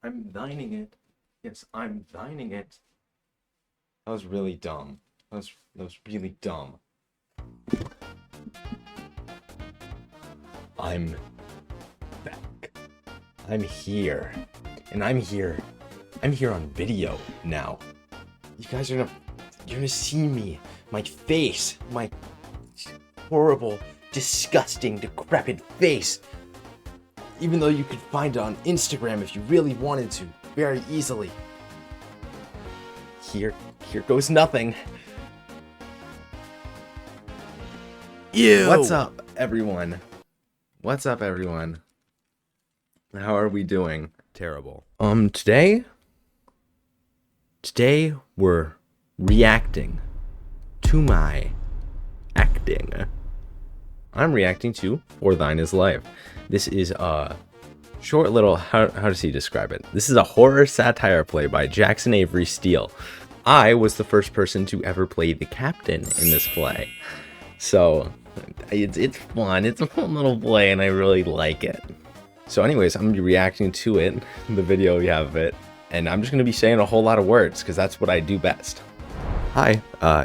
I'm dining it. Yes, I'm dining it. That was really dumb. That was really dumb. I'm back. I'm here. And I'm here. I'm here on video now. You guys are you're gonna see me. My face. My horrible, disgusting, decrepit face. Even though you could find it on Instagram if you really wanted to, very easily. Here goes nothing. Ew. What's up, everyone? What's up, everyone? How are we doing? Terrible. Today we're reacting to my acting. I'm reacting to For Thine Is Life. This is a short little, how does he describe it? This is a horror satire play by Jackson Avery Steele. I was the first person to ever play the captain in this play. So, it's fun. It's a fun little play and I really like it. So anyways, I'm going to be reacting to it, the video we have of it, and I'm just going to be saying a whole lot of words because that's what I do best. Hi,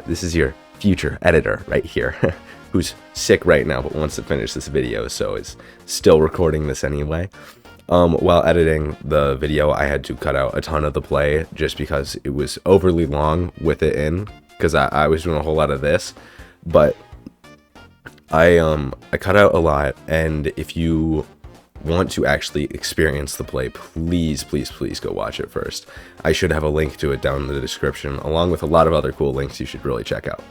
this is your future editor right here, who's sick right now but wants to finish this video, so is still recording this anyway. While editing the video, I had to cut out a ton of the play just because it was overly long with it in, because I was doing a whole lot of this, but I cut out a lot, and if you want to actually experience the play, please go watch it first. I should have a link to it down in the description, along with a lot of other cool links you should really check out.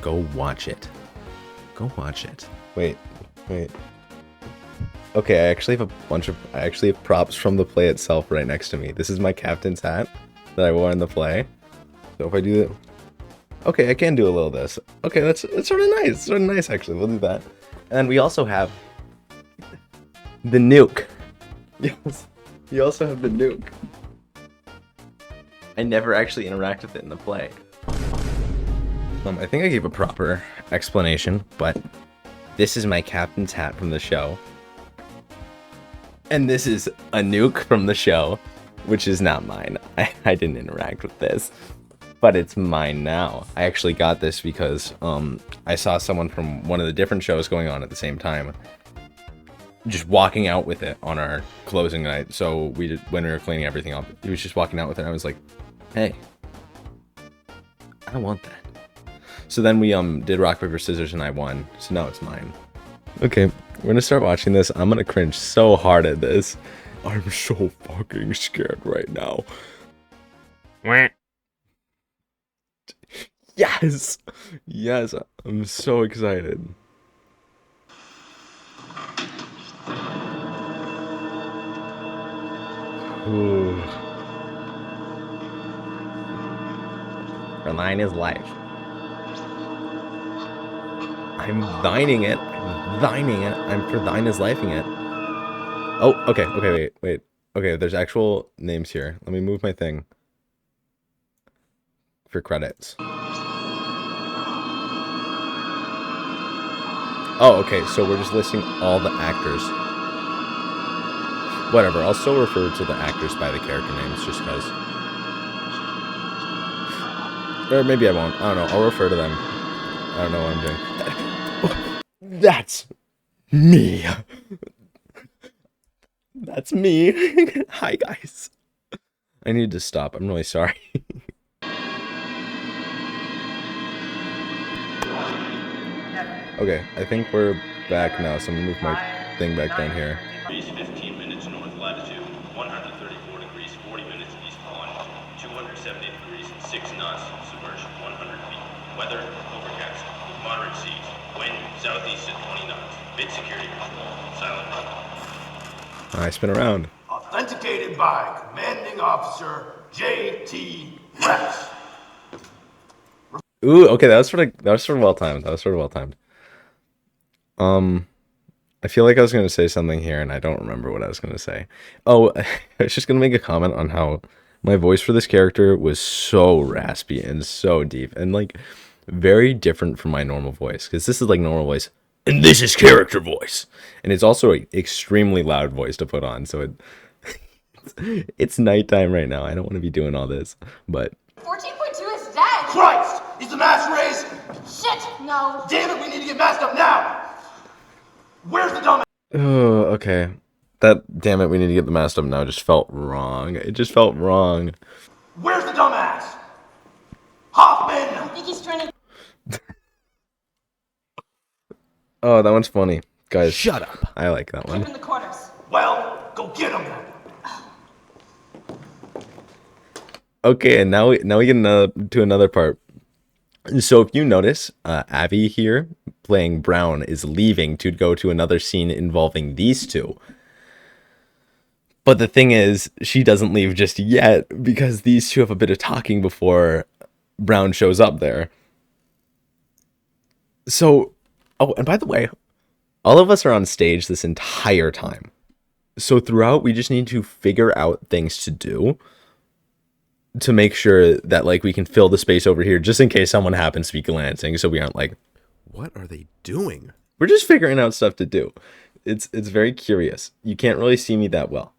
Go watch it. Go watch it. Wait. Okay, I actually have props from the play itself right next to me. This is my captain's hat that I wore in the play. So if I do that, okay, I can do a little of this. Okay, that's sort of nice. It's sort of nice actually. We'll do that. And we also have the nuke. Yes, you also have the nuke. I never actually interact with it in the play. I think I gave a proper explanation, but this is my captain's hat from the show. And this is a nuke from the show, which is not mine. I didn't interact with this, but it's mine now. I actually got this because I saw someone from one of the different shows going on at the same time just walking out with it on our closing night. So when we were cleaning everything up, he was just walking out with it. I was like, hey, I want that. So then we did rock, paper, scissors, and I won. So now it's mine. Okay, we're gonna start watching this. I'm gonna cringe so hard at this. I'm so fucking scared right now. Yes! Yes, I'm so excited. Ooh. For Thine Is Life. I'm thining it. I'm thining it. I'm For Thine Is Lifing it. Oh, okay, wait. Okay, there's actual names here. Let me move my thing for credits. Oh, okay, so we're just listing all the actors. Whatever, I'll still refer to the actors by the character names just because. Or maybe I won't. I don't know. I'll refer to them. I don't know what I'm doing. That's me. That's me. Hi, guys. I need to stop. I'm really sorry. Okay, I think we're back now, so I'm gonna move my thing back down here. 15 minutes north latitude, 134 degrees 40 minutes east on, 270 degrees 6 knots, submerged 100 feet. Weather overcast with moderate seas. Wind southeast at 20 knots. Mid security control. Silent run. I spin around. Authenticated by Commanding Officer J.T. Rex. Ooh, okay, that was sort of well timed. I feel like I was going to say something here, and I don't remember what I was going to say. Oh, I was just going to make a comment on how my voice for this character was so raspy and so deep, and, like, very different from my normal voice. Because this is, like, normal voice, and this is character voice. And it's also an extremely loud voice to put on, so It's nighttime right now. I don't want to be doing all this, but 14.2 is dead! Christ! Is the mast raised? Shit, no. Damn it, we need to get masked up now! Where's the dumbass? oh, okay. That damn it, we need to get the mast up now. Just felt wrong. It just felt wrong. Where's the dumbass? Hoffman! I think he's trying to... Oh, that one's funny, guys. Shut up. I like that Keep in one. the quarters. Well, go get him then. Okay, and now we get to another part. So if you notice, Abby here playing Brown is leaving to go to another scene involving these two. But the thing is, she doesn't leave just yet because these two have a bit of talking before Brown shows up there. So, oh, and by the way, all of us are on stage this entire time. So throughout, we just need to figure out things to do to make sure that, like, we can fill the space over here just in case someone happens to be glancing, so we aren't like, What are they doing? we're just figuring out stuff to do. It's very curious. You can't really see me that well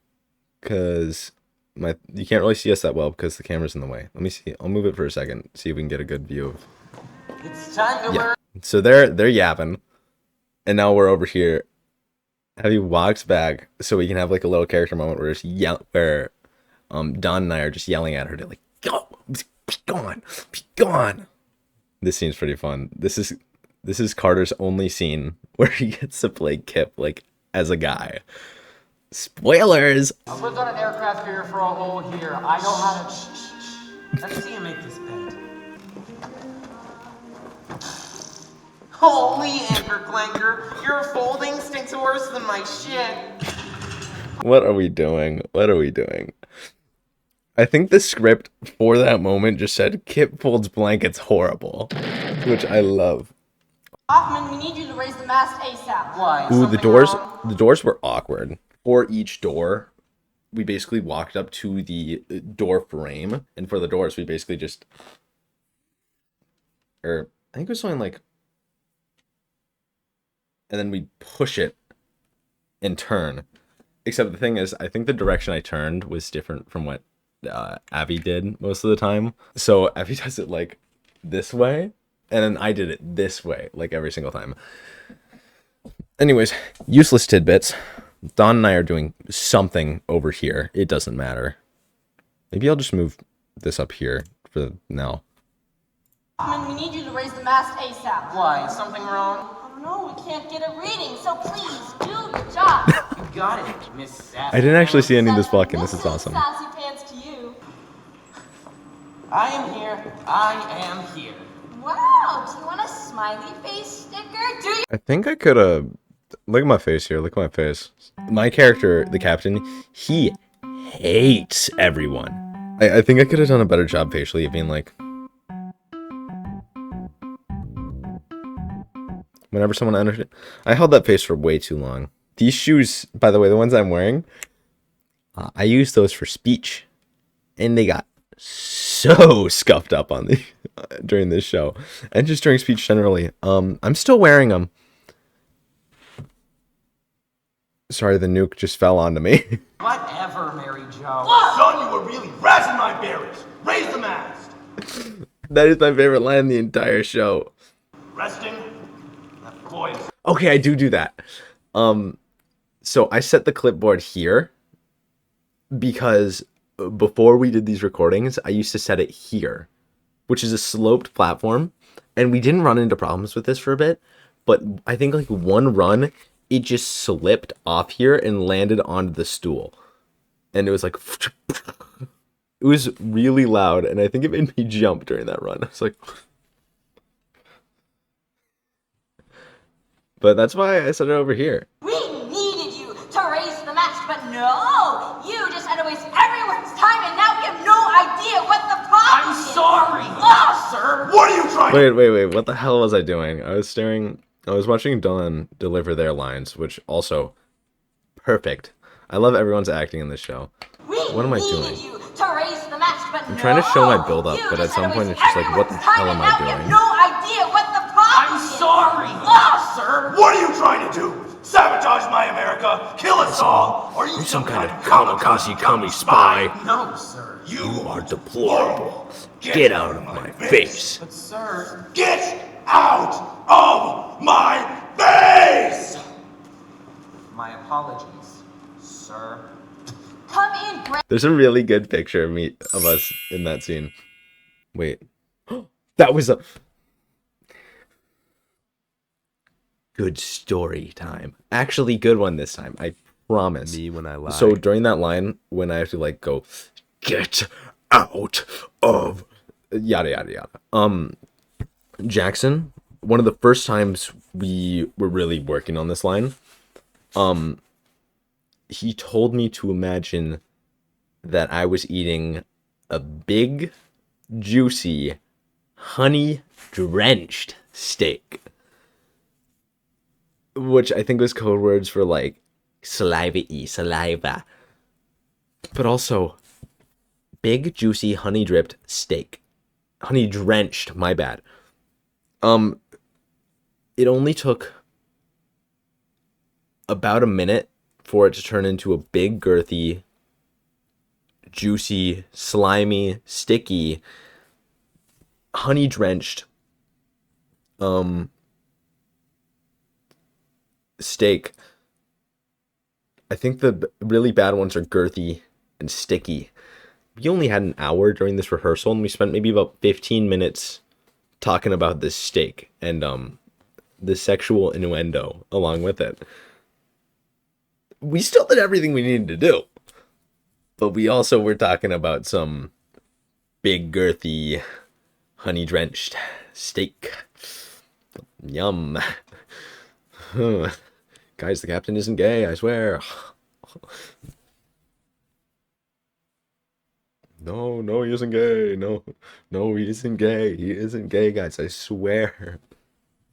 because you can't really see us that well because the camera's in the way. Let me see. I'll move it for a second, see if we can get a good view of. It's time to Yeah. So they're yapping, and now we're over here. Abby walks back so we can have like a little character moment where Don and I are just yelling at her to like, go, be gone, be gone. This scene's pretty fun. This is Carter's only scene where he gets to play Kip like as a guy. Spoilers. I lived on an aircraft carrier for a whole year. I know how to. Let's see you make this bed. Holy anchor clanker! Your folding stinks worse than my shit. What are we doing? What are we doing? I think the script for that moment just said Kip folds blankets horrible, which I love. Hoffman, we need you to raise the mast ASAP. Why? Ooh, Something wrong? the doors were awkward. For each door, we basically walked up to the door frame, and for the doors, we basically just, I think it was something like, and then we push it and turn. Except the thing is, I think the direction I turned was different from what Abby did most of the time. So Abby does it like this way, and then I did it this way, like every single time. Anyways, useless tidbits. Don and I are doing something over here. It doesn't matter. Maybe I'll just move this up here for now. Hoffman, we need you to raise the mast ASAP. Why? Is something wrong? Oh no, we can't get a reading, so please do your job. You got it, Miss Sassy. I didn't actually see any of this Says blocking. This is Mrs. awesome. Sassy Pants to you. I am here. I am here. Wow, do you want a smiley face sticker? Do you? I think I could have... Look at my face here. Look at my face. My character, the captain, he hates everyone. I think I could have done a better job facially of being like... Whenever someone entered it. I held that face for way too long. These shoes, by the way, the ones I'm wearing, I used those for speech. And they got so scuffed up on the during this show. And just during speech generally. I'm still wearing them. Sorry, the nuke just fell onto me. Whatever, Mary Jo. Son, you were really razzing my berries. Raise the mast. That is my favorite line in the entire show. Resting. Boys. Okay, I do that. So I set the clipboard here because before we did these recordings, I used to set it here, which is a sloped platform, and we didn't run into problems with this for a bit, but I think like one run, it just slipped off here and landed onto the stool. And it was like, it was really loud, and I think it made me jump during that run. I was like, but that's why I set it over here. We needed you to raise the mast, but no! You just had to waste everyone's time, and now we have no idea what the problem I'm is! sorry, Ugh! sir. What are you trying to... Wait, what the hell was I doing? I was watching Dylan deliver their lines, which also, perfect. I love everyone's acting in this show. What am I doing? You to raise the mast, but I'm trying to show my build-up, but at some point it's just like, what the hell am I We have doing? no idea what the problem I'm is! sorry, Ugh! sir. What are you trying to do? Sabotage my America, kill us all, or are you some kind of kamikaze commie spy? No, sir. You are deplorable. Get out of my face. But, sir... Get out of my face! My apologies, sir. Come in, Greg. There's a really good picture of us in that scene. Wait. That was a good story time. Actually, good one this time. I promise. Me when I lie. So during that line, when I have to like go, get out of yada yada yada. Jackson, one of the first times we were really working on this line, he told me to imagine that I was eating a big, juicy, honey-drenched steak. Which I think was code words for, like, saliva-y, saliva. But also, big, juicy, honey-dripped steak. Honey-drenched, my bad. It only took about a minute for it to turn into a big, girthy, juicy, slimy, sticky, honey-drenched steak. I think the really bad ones are girthy and sticky. We only had an hour during this rehearsal, and we spent maybe about 15 minutes talking about this steak and the sexual innuendo along with it. We still did everything we needed to do, but we also were talking about some big, girthy, honey-drenched steak. Yum. Guys, the captain isn't gay, I swear. No, he isn't gay. No, he isn't gay. He isn't gay, guys, I swear.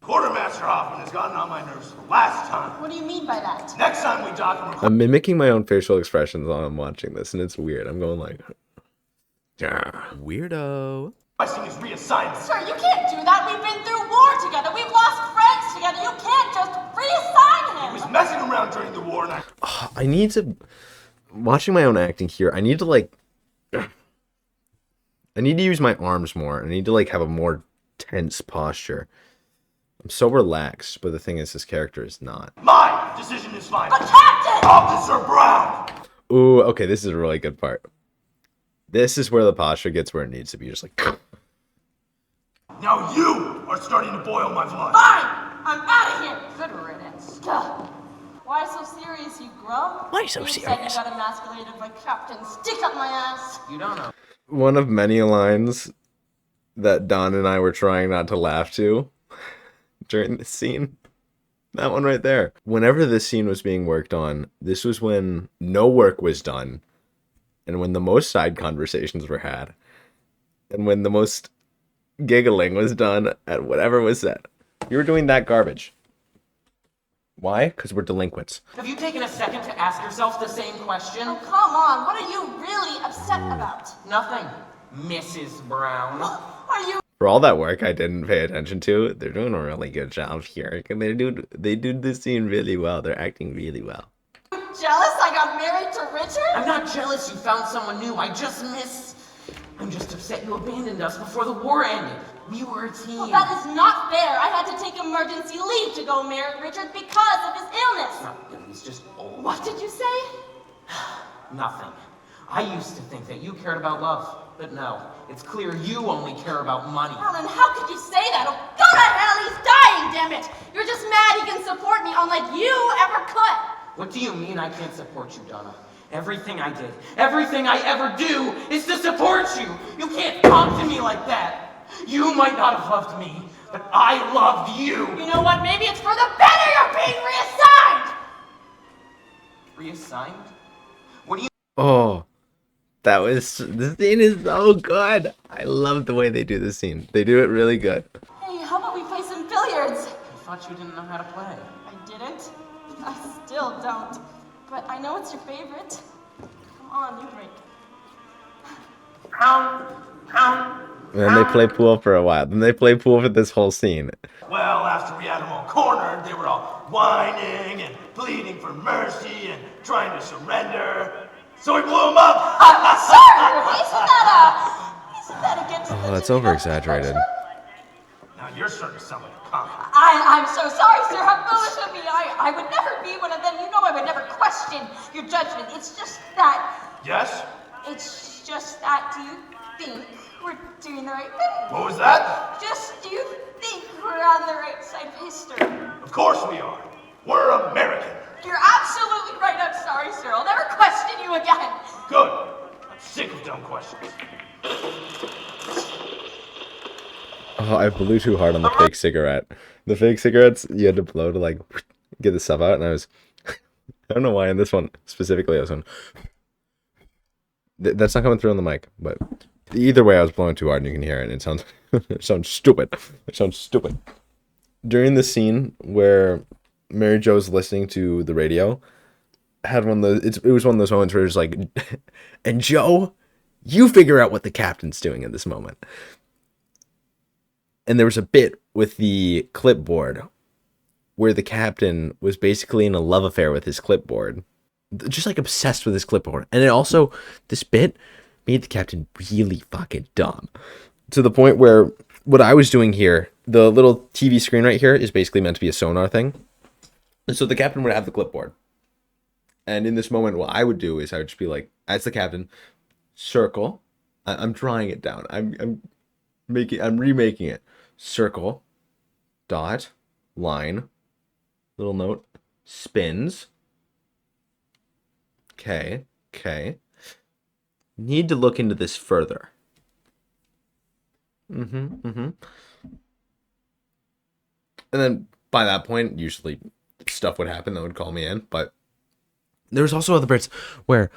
Quartermaster Hoffman has gotten on my nerves for last time. What do you mean by that? Next time we dock, I'm mimicking my own facial expressions while I'm watching this, and it's weird. I'm going like... Weirdo. requesting his reassignment. Sir, you can't do that. We've been through war together. We've lost friends together. You can't just reassign him. He was messing around during the war, and I need to... Watching my own acting here, I need to, like... I need to use my arms more. I need to, like, have a more tense posture. I'm so relaxed, but the thing is, this character is not. My decision is final. But Captain! Officer Brown! Ooh, okay, this is a really good part. This is where the posture gets where it needs to be. Just like... Now you are starting to boil my blood. Fine! I'm out of here! Good riddance. Ugh. Why so serious, you grub? Why so You serious? said you got emasculated by Captain. Stick up my ass! You don't know. One of many lines that Don and I were trying not to laugh to during this scene. That one right there. Whenever this scene was being worked on, this was when no work was done, and when the most side conversations were had, and when the most giggling was done at whatever was said. You were doing that garbage. Why? Because we're delinquents. Have you taken a second to ask yourself the same question? Oh, come on. What are you really upset about? Nothing, Mrs. Brown. Are you For all that work I didn't pay attention to, they're doing a really good job here. And they do this scene really well. They're acting really well. jealous I got married to Richard? I'm not jealous you found someone new. I'm just upset you abandoned us before the war ended. We were a team. Well, that is not fair. I had to take emergency leave to go marry Richard because of his illness. No, he's just old. What did you say? Nothing. I used to think that you cared about love, but no. It's clear you only care about money. Alan, how could you say that? Oh, go to hell, he's dying, damn it! You're just mad he can support me unlike you ever could. What do you mean I can't support you, Donna? Everything I did, everything I ever do is to support you. You can't talk to me like that. You might not have loved me, but I loved you. You know what? Maybe it's for the better you're being reassigned! Reassigned? What do you... Oh, this scene is so good. I love the way they do this scene. They do it really good. Hey, how about we play some billiards? I thought you didn't know how to play. I didn't. I still don't. But I know it's your favorite. Come on, you break. And then they play pool for a while. Then they play pool for this whole scene. well, after we had them all cornered, they were all whining and pleading for mercy and trying to surrender. So we blew him up. Sir, isn't that against Oh, the that's demeanor of over-exaggerated. the Now you're starting to sound like a comic. I'm so sorry, sir. How foolish of me. I would never be one of them. You know I would never question your judgment. It's just that... Yes? It's just that, do you think we're doing the right thing? What was that? Just, do you think we're on the right side of history? Of course we are. We're American. You're absolutely right. I'm sorry, sir. I'll never question you again. Good. I'm sick of dumb questions. Oh, I blew too hard on the fake cigarette. The fake cigarettes, you had to blow to, like, get the stuff out, and I was... I don't know why in this one, specifically, I was on... That's not coming through on the mic, but either way, I was blowing too hard, and you can hear it, and it sounds... it sounds stupid. It sounds stupid. During the scene where Mary Jo's listening to the radio, had one of those... It was one of those moments where it's like, and Joe, you figure out what the captain's doing in this moment. And there was a bit with the clipboard where the captain was basically in a love affair with his clipboard. Just like obsessed with his clipboard. And it also, this bit made the captain really fucking dumb. To the point where what I was doing here, the little TV screen right here is basically meant to be a sonar thing. And so the captain would have the clipboard. And in this moment, what I would do is I would just be like, as the captain, circle. I'm drawing it down. I'm remaking it. Circle, dot, line, little note, spins. Okay. Need to look into this further. And then by that point, usually stuff would happen that would call me in. But there was also other bits where,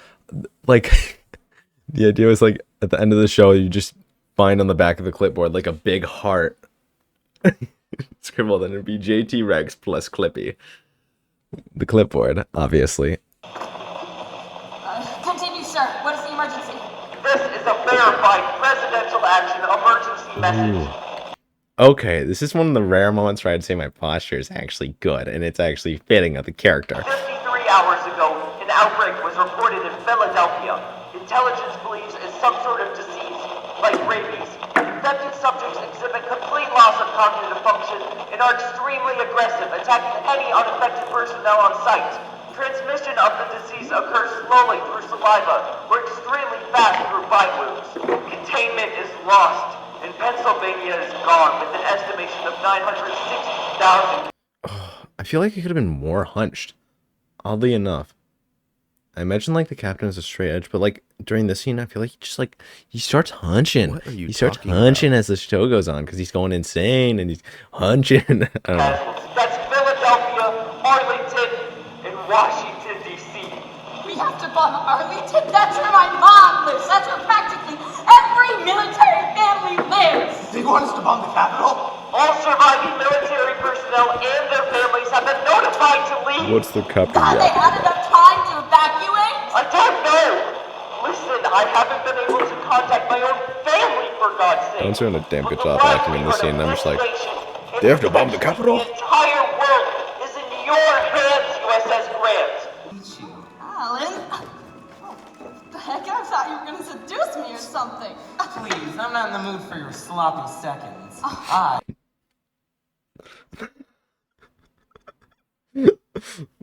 like, the idea was like at the end of the show, you just find on the back of the clipboard like a big heart. Scribbled, and it'd be JT Rex plus Clippy. The clipboard, obviously. Continue, sir. What is the emergency? This is a verified presidential action emergency message. Okay, this is one of the rare moments where I'd say my posture is actually good, and it's actually fitting of the character. 53 hours ago, an outbreak was reported in Philadelphia. Intelligence believes it's some sort of disease, like rabies. Infected subjects exhibit complete loss of cognitive function and are extremely aggressive, attacking any unaffected personnel on site. Transmission of the disease occurs slowly through saliva or extremely fast through bite wounds. Containment is lost, and Pennsylvania is gone with an estimation of 960,000. I feel like it could have been more hunched. Oddly enough. I imagine like the captain is a straight edge, but like during this scene, I feel like he starts hunching. What are you He starts talking hunching as the show goes on because he's going insane and he's hunching. I don't know. That's Philadelphia, Arlington, and Washington, D.C. We have to bomb Arlington. That's where my mom lives. That's where practically every military family lives. They want us to bomb the Capitol? All surviving military personnel and their families have been notified to leave. What's the captain? Have they had enough time to evacuate? I don't know. Listen, I haven't been able to contact my own family, for God's sake. Don's doing a damn good But job the acting in this scene. likelihood I'm just like, of legislation they have to bomb the Capitol? The entire world is in your hands, USS Grant. Alan? Oh, the heck? I thought you were going to seduce me or something. Please, I'm not in the mood for your sloppy seconds.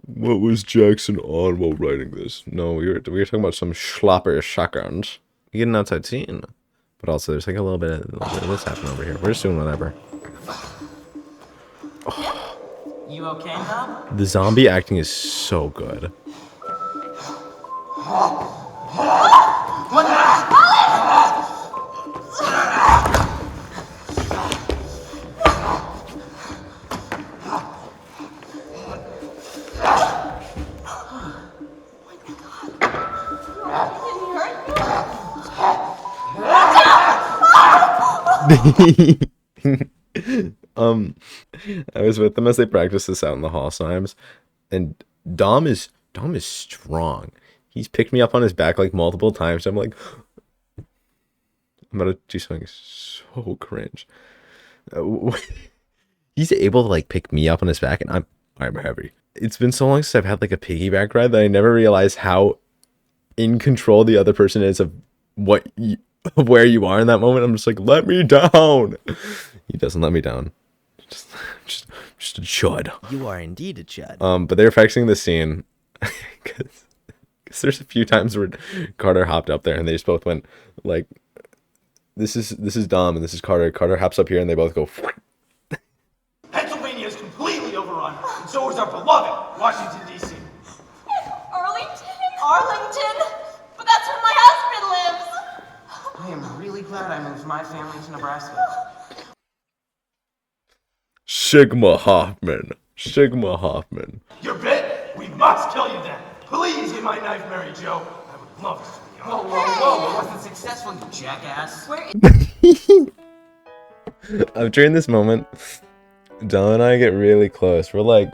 what was Jackson on while writing this? No, we were talking about some schlopper seconds. You get an outside scene. But also, there's like a little bit of this happening over here. We're just doing whatever. You okay now? The zombie acting is so good. I was with them as they practiced this out in the hall sometimes, and Dom is strong. He's picked me up on his back like multiple times. I'm like, I'm about to do something so cringe. He's able to like pick me up on his back, and I'm heavy. It's been so long since I've had like a piggyback ride that I never realized how in control the other person is of of where you are in that moment. I'm just like, let me down. He doesn't let me down. Just a chud. You are indeed a chud. But they're fixing the scene because there's a few times where Carter hopped up there and they just both went like, this is Dom and this is Carter. Carter hops up here and they both go. Pennsylvania is completely overrun, and so is our beloved Washington, D.C. Arlington? But that's where my husband lives! I am really glad I moved my family to Nebraska. Sigma Hoffman. You're bit? We must kill you then. Please get my knife, Mary Jo. I would love to see you. Whoa, it wasn't successful, you jackass. During this moment, Don and I get really close. We're like.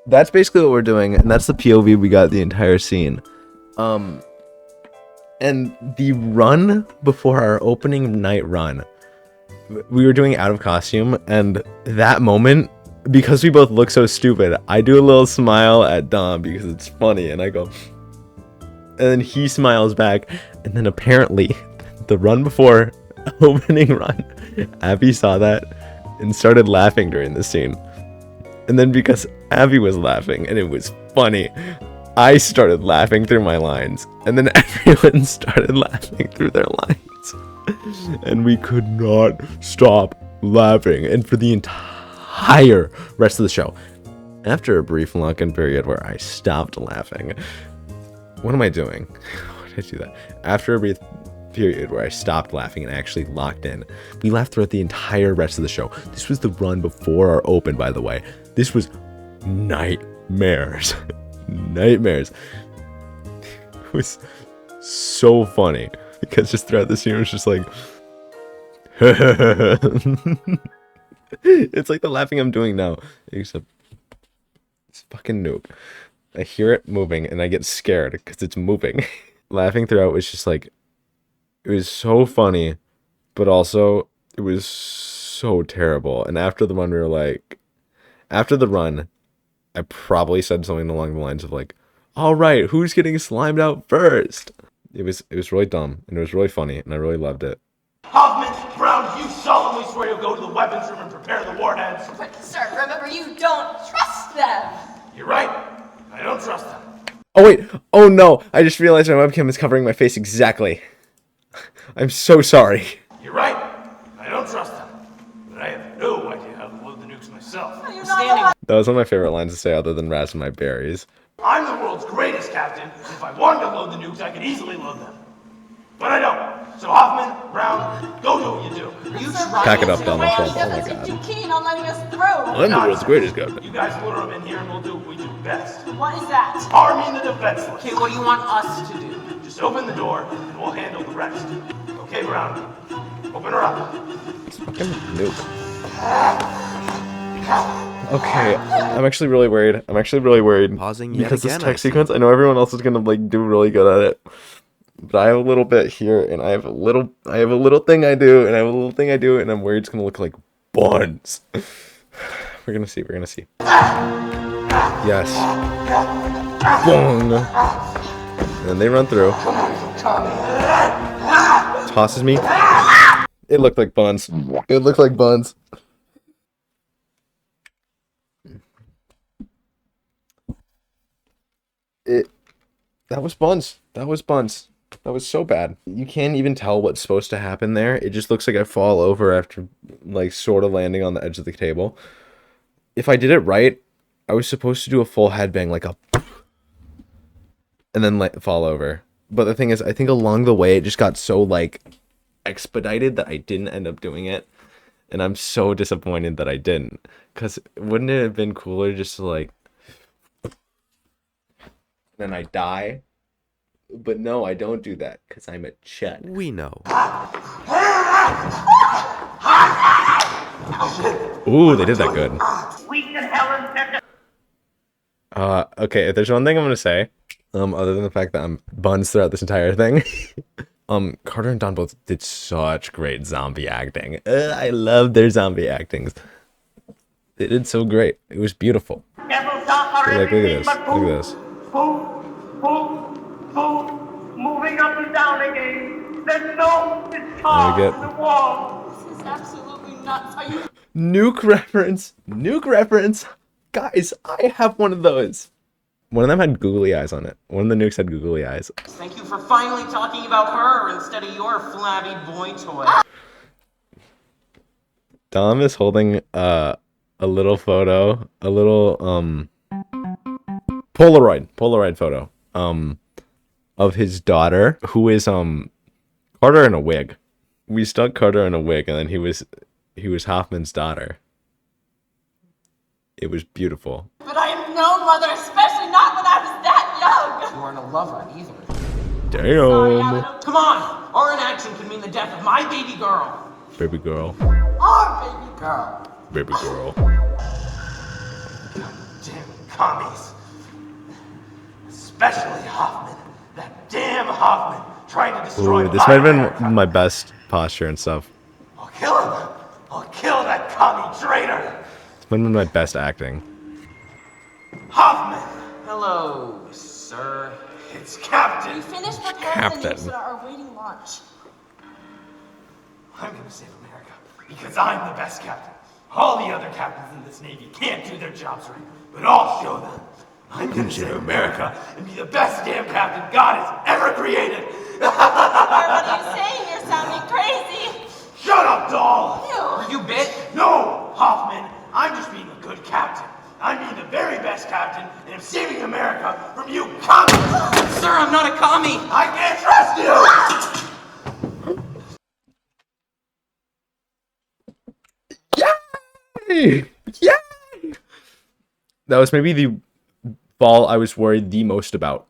That's basically what we're doing, and that's the POV we got the entire scene. And the run before our opening night run, we were doing out of costume, and that moment, because we both look so stupid, I do a little smile at Dom because it's funny, and I go, and then he smiles back, and then apparently, the run before opening run, Abby saw that and started laughing during the scene. And then because Abby was laughing and it was funny, I started laughing through my lines. And then everyone started laughing through their lines. And we could not stop laughing. And for the entire rest of the show, after a brief lock-in period where I stopped laughing, what am I doing? Why did I do that? After a brief period where I stopped laughing and actually locked in, we laughed throughout the entire rest of the show. This was the run before our open, by the way. This was nightmares. Nightmares. It was so funny because just throughout the scene it was just like it's like the laughing I'm doing now, except it's fucking Nuke. I hear it moving and I get scared because it's moving. Laughing throughout was just like, it was so funny, but also it was so terrible. And after the run, we were like, after the run, I probably said something along the lines of like, all right, who's getting slimed out first? It was really dumb and it was really funny and I really loved it. Hoffman, Brown, you solemnly swear you'll go to the weapons room and prepare the warheads. But sir, remember you don't trust them! You're right. I don't trust them. Oh wait, oh no, I just realized my webcam is covering my face exactly. I'm so sorry. You're right. I don't trust them. But I have no idea how to load the nukes myself. That was one of my favorite lines to say other than razzing my berries. I'm the world's greatest captain. If I wanted to load the nukes, I could easily load them. But I don't. So Hoffman, Brown, go do what you do. You Pack it up, Donald Trump. He Oh my doesn't god. seem too keen on letting us through. I'm the world's greatest captain. You guys lure them in here and we'll do what we do best. What is that? Arming the defenseless. Okay, what do you want us to do? Just open the door and we'll handle the rest. Okay, Brown? Open her up. It's fucking Nuke. Okay, I'm actually really worried. Pausing yet because this again, I text see. sequence, I know everyone else is gonna like do really good at it. But I have a little bit here and I have a little thing I do and I have a little thing I do and I'm worried it's gonna look like buns. We're gonna see. Yes. Bong. And then they run through. Tosses me. It looked like buns. That was buns. That was so bad. You can't even tell what's supposed to happen there. It just looks like I fall over after like sort of landing on the edge of the table. If I did it right, I was supposed to do a full headbang like a and then fall over. But the thing is, I think along the way it just got so like expedited that I didn't end up doing it. And I'm so disappointed that I didn't. Because wouldn't it have been cooler just to like then I die? But no, I don't do that because I'm a chud. We know. Ooh, they did that good. Okay, if there's one thing I'm gonna say, other than the fact that I'm buns throughout this entire thing, Carter and Don both did such great zombie acting. I love their zombie actings. They did so great. It was beautiful. Like, look at this. Look at this. Moving up and down again. There's no guitar in the wall. This is absolutely nuts. Are you Nuke reference. Nuke reference. Guys, I have one of those. One of them had googly eyes on it. One of the nukes had googly eyes. Thank you for finally talking about her instead of your flabby boy toy. Dom is holding a little photo, a little Polaroid photo of his daughter, who is Carter in a wig. We stuck Carter in a wig, and then he was Hoffman's daughter. It was beautiful. But I am no mother, especially not when I was that young. You aren't a lover either. Damn. Come on! Or an action could mean the death of my baby girl. Baby girl. Our baby girl. Baby girl. Damn commies. Especially Hoffman. That damn Hoffman trying to destroy Ooh, this might have been my best posture and stuff. I'll kill him. I'll kill that commie traitor. It's might have been my best acting. Hoffman. Hello, sir. It's Captain. We finished preparing Captain. the nukes and are awaiting launch. I'm gonna save America because I'm the best captain. All the other captains in this Navy can't do their jobs right, but I'll show them. I'm gonna save America and be the best damn captain God has ever created. What are you saying? You're sounding crazy. Shut up, doll. Are you bit? No, Hoffman. I'm just being a good captain. I'm being the very best captain, and I'm saving America from you commies. Sir, I'm not a commie. I can't trust you. Yay! Yay! That was maybe the fall I was worried the most about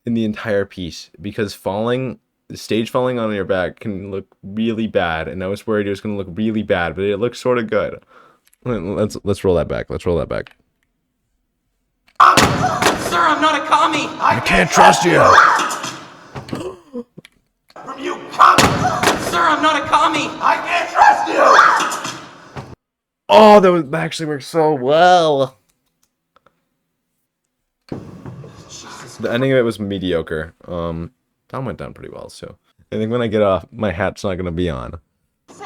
in the entire piece, because stage falling on your back can look really bad, and I was worried it was going to look really bad, but it looked sort of good. Let's roll that back. Let's roll that back. Sir, I'm not a commie. I Can't trust you. from you commies. Sir, I'm not a commie. I can't trust you. Oh, that actually worked so well. The ending of it was mediocre. Tom went down pretty well, so I think when I get off, my hat's not gonna be on.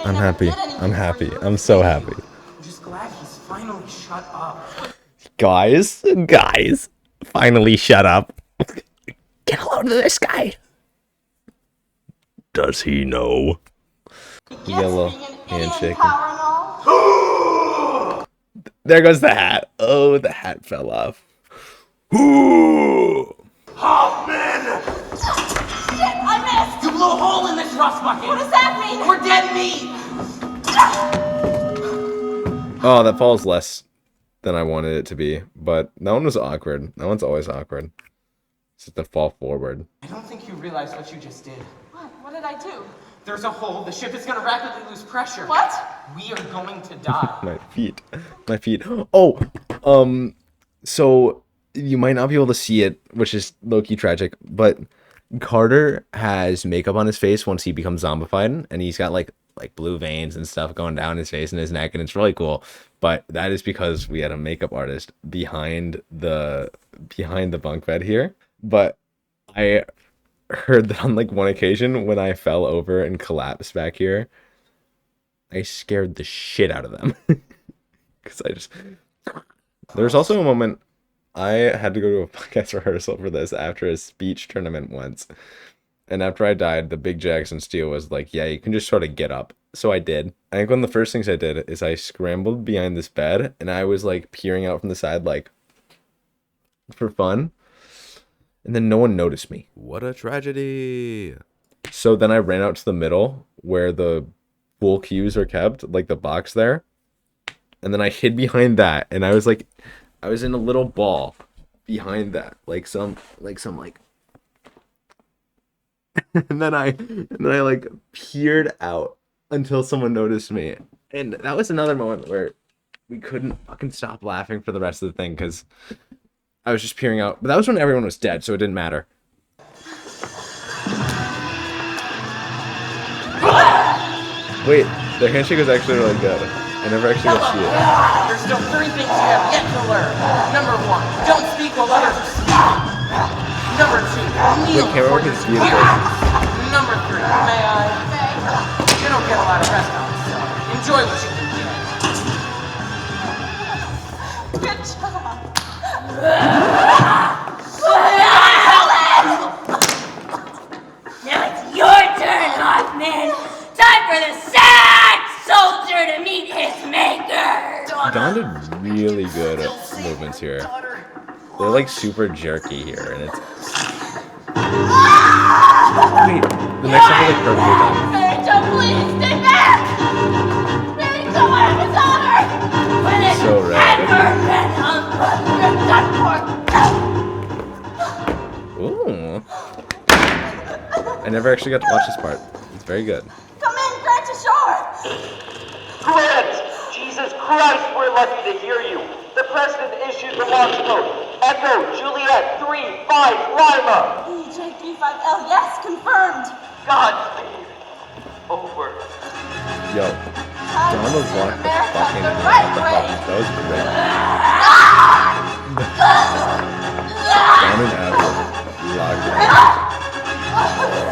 I'm happy. I'm happy. I'm so happy. I'm just glad he's finally shut up. Guys, finally shut up. Get a load of this guy. Does he know? Yellow handshake. There goes the hat. Oh, the hat fell off. Ooh. Hoffman! Shit, I missed. You blew a hole in this rust bucket. What does that mean? We're dead meat. Oh, that falls less than I wanted it to be, but that one was awkward. That one's always awkward. It's just to fall forward. I don't think you realize what you just did. What did I do? There's a hole. The ship is going to rapidly lose pressure. What? We are going to die. My feet. Oh, so you might not be able to see it, which is low-key tragic, but Carter has makeup on his face once he becomes zombified, and he's got like blue veins and stuff going down his face and his neck, and it's really cool. But that is because we had a makeup artist behind the bunk bed here. But I heard that on like one occasion when I fell over and collapsed back here, I scared the shit out of them. Because there's also a moment I had to go to a podcast rehearsal for this after a speech tournament once. And after I died, the big Jackson Steele was like, yeah, you can just sort of get up. So I did. I think one of the first things I did is I scrambled behind this bed and I was like peering out from the side, like for fun. And then no one noticed me. What a tragedy. So then I ran out to the middle where the pool cues are kept, like the box there. And then I hid behind that. And I was in a little ball behind that, like some and then I like peered out until someone noticed me. And that was another moment where we couldn't fucking stop laughing for the rest of the thing because I was just peering out. But that was when everyone was dead, so it didn't matter. Wait, their handshake was actually really good. I never actually got to see it. There's still 3 things you have yet to learn. Number 1, don't speak while others are speaking. Number 2, kneel before you speak. Number 3, may I? You don't get a lot of rest on this, so enjoy what you can get. Good job. Now it's your turn, Hawkman. Time for the sad soldier to meet his maker. Dawn did really good movements here. They're like super jerky here, and it's... Wait, the next one is like perfectly done. Rachel, please stay back. Rachel, what have you told her? When it's So rad. you're done for. Ooh. I never actually got to watch this part. It's very good. Come in, Grant ashore. Grant! Jesus Christ, we're lucky to hear you. The President issued the launch code. Echo, Juliet, 3-5, Lima. EJ35L, yes, confirmed. Godspeed. Over. Yo, Dawn was locked the fucking the right the way. fucking. That was great. Dawn and Apple locked it.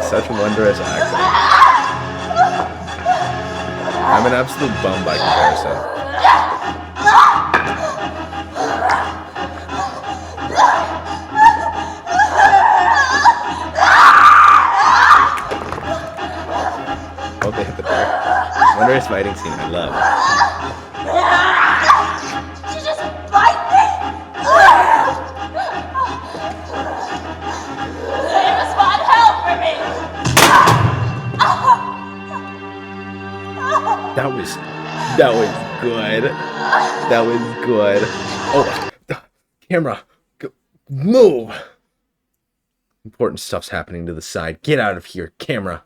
Such wondrous acting. I'm an absolute bum by comparison. Oh, they hit the back. Wondrous fighting scene, I love. Did you just bite me? Save a spot, help for me. That was good. That was good. Oh, camera, move. Important stuff's happening to the side. Get out of here, camera.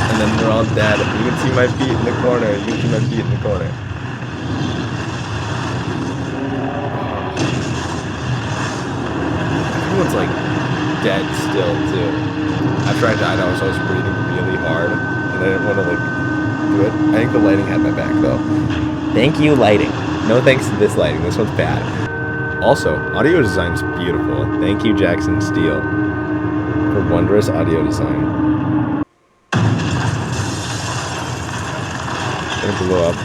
And then we're all dead. You can see my feet in the corner. You can see my feet in the corner. Everyone's like dead still too. After I died, I was always breathing really hard, and I didn't want to like do it. I think the lighting had my back though. Thank you, lighting. No thanks to this lighting. This one's bad. Also, audio design's beautiful. Thank you, Jackson Steele, for wondrous audio design. It blew up.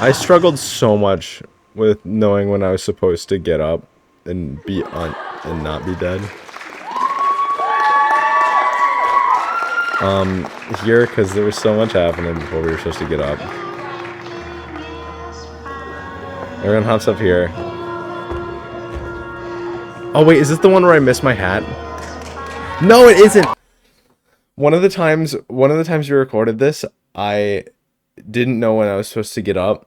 I struggled so much with knowing when I was supposed to get up and be on and not be dead. Here, because there was so much happening before we were supposed to get up. Everyone hops up here. Oh wait, is this the one where I missed my hat? No, it isn't. One of the times we recorded this, I didn't know when I was supposed to get up.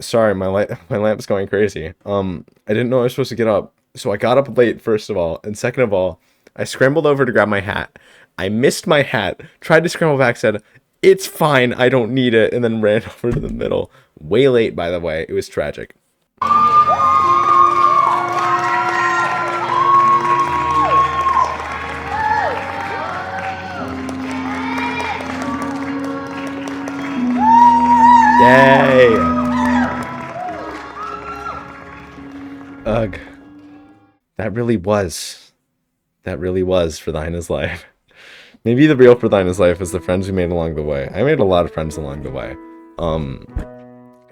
Sorry, my lamp's going crazy. I didn't know I was supposed to get up, so I got up late, first of all, and second of all, I scrambled over to grab my hat. I missed my hat, tried to scramble back, said, "It's fine, I don't need it," and then ran over to the middle. Way late, by the way. It was tragic. Yay! Ugh. That really was For Thine Is Life. Maybe the real For Thine Is Life was the friends we made along the way. I made a lot of friends along the way.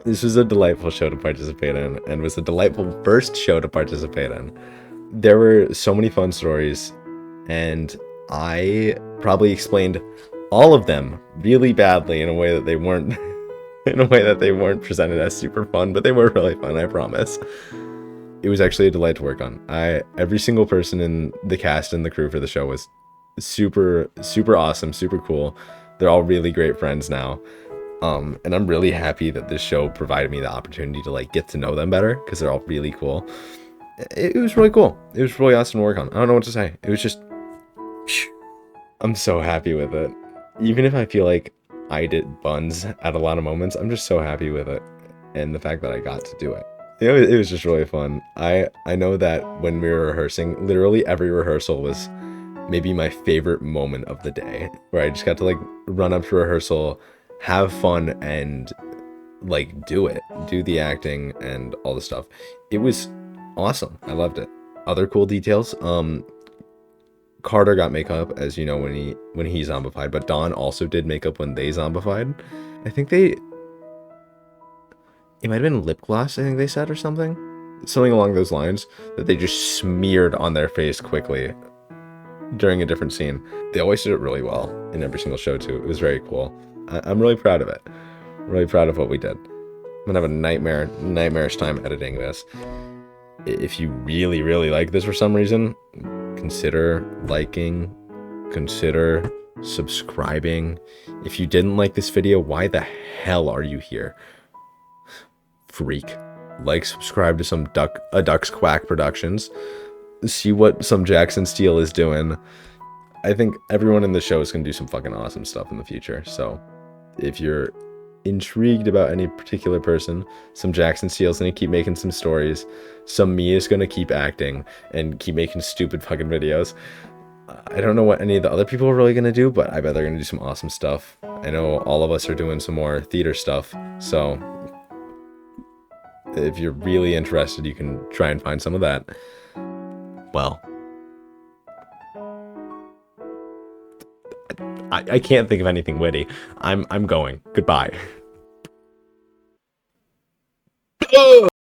This was a delightful show to participate in, and was a delightful first show to participate in. There were so many fun stories, and I probably explained all of them really badly in a way that they weren't presented as super fun, but they were really fun, I promise. It was actually a delight to work on. Every single person in the cast and the crew for the show was super, super awesome, super cool. They're all really great friends now. And I'm really happy that this show provided me the opportunity to like get to know them better, because they're all really cool. It was really cool. It was really awesome to work on. I don't know what to say. It was just I'm so happy with it. Even if I feel like I did buns at a lot of moments, I'm just so happy with it. And the fact that I got to do it. It was just really fun. I know that when we were rehearsing, literally every rehearsal was maybe my favorite moment of the day, where I just got to like run up to rehearsal, have fun, and like do the acting and all the stuff. It was awesome. I loved it. Other cool details, Carter got makeup, as you know, when he zombified, but Dawn also did makeup when they zombified. I think it might have been lip gloss, I think they said, or something along those lines, that they just smeared on their face quickly during a different scene. They always did it really well in every single show too. It was very cool. I'm really proud of it. Really proud of what we did. I'm gonna have a nightmarish time editing this. If you really, really like this for some reason, consider liking, consider subscribing. If you didn't like this video, why the hell are you here? Freak. Like, subscribe to some Duck's Quack Productions. See what some Jackson Steele is doing. I think everyone in the show is gonna do some fucking awesome stuff in the future. So if you're intrigued about any particular person, some Jackson Steele's gonna keep making some stories. Some me is gonna keep acting and keep making stupid fucking videos. I don't know what any of the other people are really gonna do, but I bet they're gonna do some awesome stuff. I know all of us are doing some more theater stuff, so if you're really interested, you can try and find some of that. Well, I can't think of anything witty. I'm going. Goodbye.